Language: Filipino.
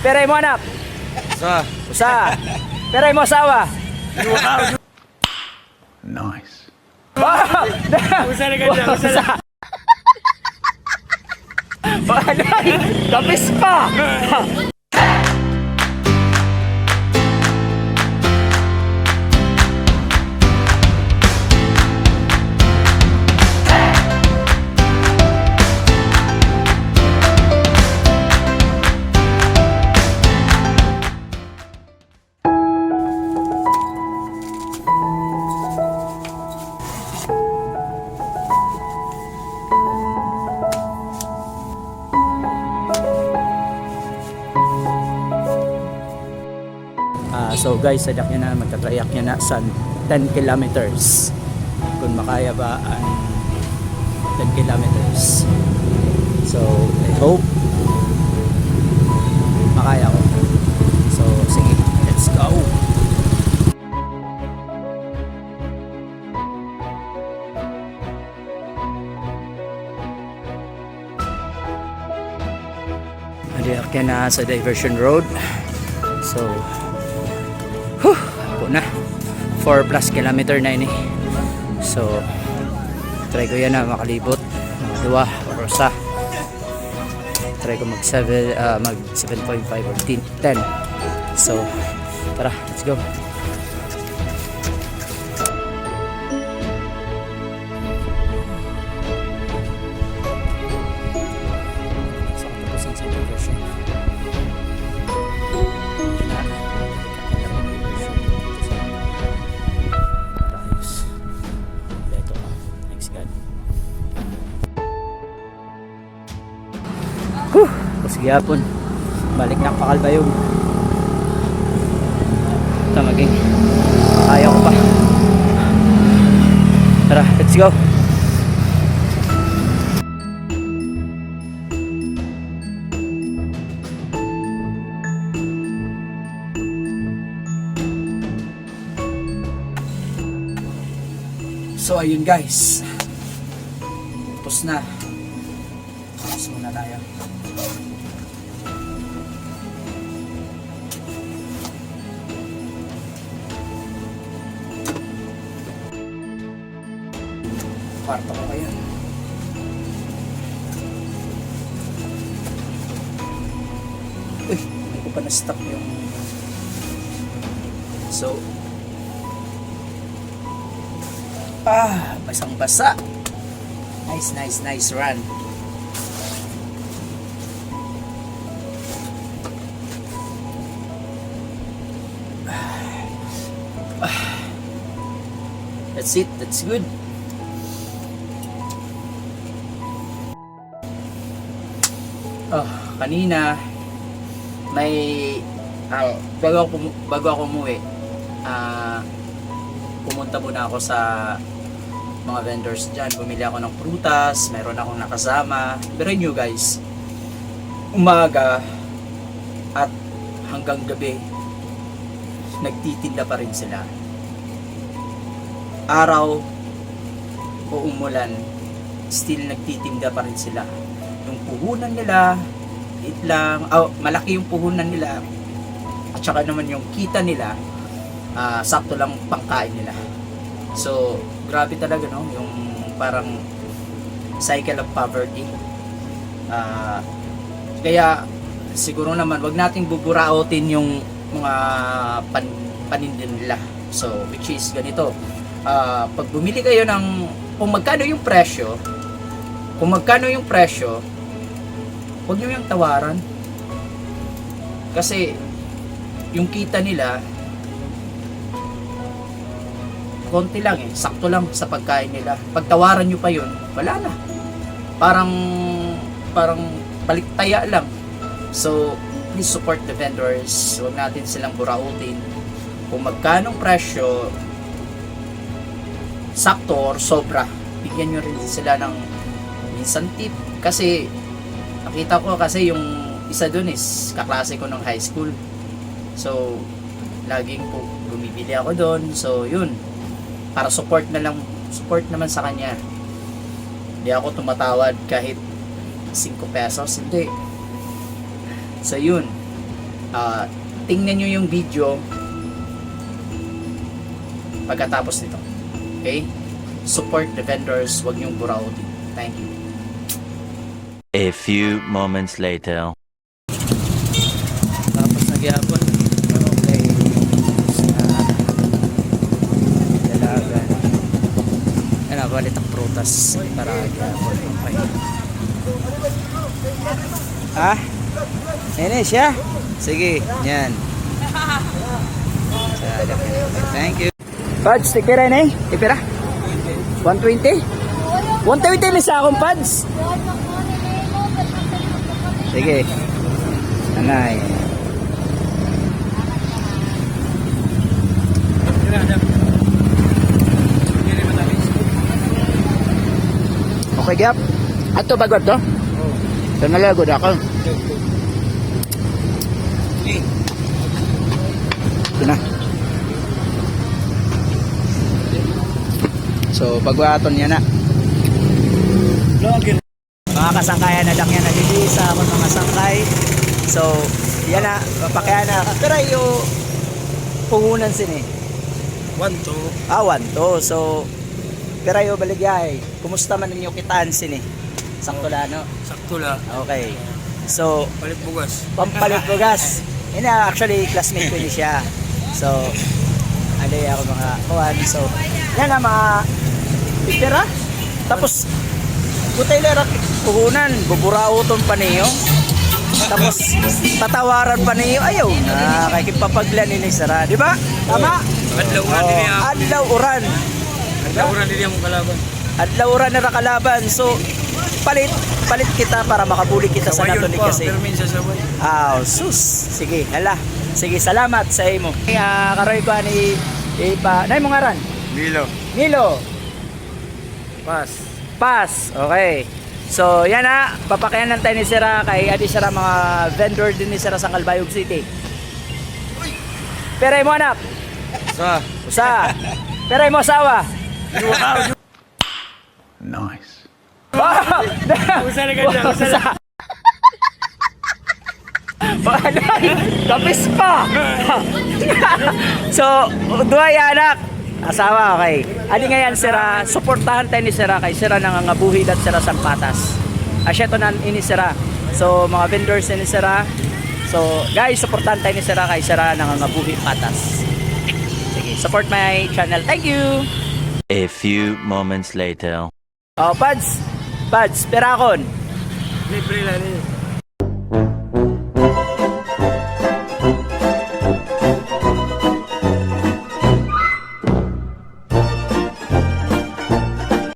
Peray mo anak. Sa. Usa. Peray mo asawa. Nice. Usa na ganda. Usa. Bagay. Kapis pa. So guys, sadyak niya na, magkatrayak niya na sa 10 kilometers. Kung makaya ba ang 10 kilometers. So, I hope makaya ko. So, sige, let's go! Nadiyak niya na sa diversion road. So, ako na 4 plus kilometer na ini. So try ko yan na makalibot mga 2 or sa try ko mag 7.5 or 10. So tara, let's go. Sige hapon, balik na Pakalbayog. Ito maging kaya ko pa. Tara, let's go. So ayun guys, tapos na. Tapos muna tayo. Kwarto ko kayo. Uy, hindi ko pa na-stop yung... So... basang-basa. Nice run. That's it, that's good. Kanina may bago ako umuwi, pumunta muna ako sa mga vendors dyan. Bumili ako ng prutas, meron akong nakasama. Pero nyo guys, umaga at hanggang gabi nagtitinda pa rin sila. Araw o umulan, still nagtitinda pa rin sila. Yung puhunan nila malaki yung puhunan nila, at saka naman yung kita nila sakto lang pangkain nila. So grabe talaga, no, yung parang cycle of poverty. Kaya siguro naman wag nating buburautin yung mga paninda nila. So which is ganito, pag bumili kayo ng kung magkano yung presyo, huwag nyo yung tawaran. Kasi yung kita nila konti lang sakto lang sa pagkain nila. Pagtawaran nyo pa yun, wala na. Parang baliktaya lang. So please support the vendors. Huwag natin silang burautin. Kung magkanong presyo, sakto or sobra, bigyan nyo rin sila ng minsan tip. Kasi nakita ko kasi yung isa dun is kaklase ko ng high school. So laging po bumibili ako doon. So yun, para support naman sa kanya. Hindi ako tumatawad kahit 5 pesos, hindi. So yun, tingnan nyo yung video pagkatapos nito. Okay? Support the vendors, huwag nyong buraotin. Thank you. A few moments later. Tapos nagyapon. Okay. Dalagan. Ano, balit ang prutas para magyapon. Okay. Ha? Yan siya? Sige, yan. Thank you. Pads, tikira na eh. Tikira? 120? 120 na sa akong pads. Sige. Anay. Okay, Gap. Ato bagod to? Ito nalagod ako. Ito na. So, pagwaton niya na. Mga kasangkayan na lang yan. Nalilisa ako ng mga sangkay. So, yan na. Mapakaya na. Pero yung puhunan sini. 1-2. 1-2. So, pero yung baligay. Kumusta man ninyo kitaan sini? Sakto lang, no? Sakto lang. Okay. So, Palit bugas. pampalit bugas. Yun na, actually, classmate ko ni siya. So, alay ako mga kuhan. So, yan na mga pipira. Tapos, butay lera puhunan. Buburauton pa niyo. Tapos, tatawaran pa niyo. Ayaw na, kay kipapaglan ni Sara. Di ba? Tama? Adlaw uran din niya. Adlaw uran. Adlaw uran din niya mong kalaban. Adlaw uran na rakalaban. So, palit kita para makabuli kita sa Sawayon natulig pa, kasi. pero minsan sabay. Sus. Sige, hala. Sige, salamat sa imo. Karoy ko ni ipa. Nay mo ngaran? Milo. Milo. Pass. Pass. Okay. So, yan na. Papakayan lang tayo ni Sira kay Adi Sira mga vendor din ni Sira sa Calbayog City. Peray mo anak. Sa. Usa. Peray mo asawa. Nice. Usa na ganda. Usa na. Kapis pa. So, duhay anak. Asawa, okay. Adi ngayon, Sira, suportahan tayo ni Sira kay Sira nangangabuhi at Sira sang patas. Asya to nan ini Sira. So, mga vendors ni Sira. So, guys, suportahan tayo ni Sira kay Sira nangangabuhi patas. Sige, support my channel. Thank you. A few moments later. Oh, Pads. Pads, perakon. Libre lang niya.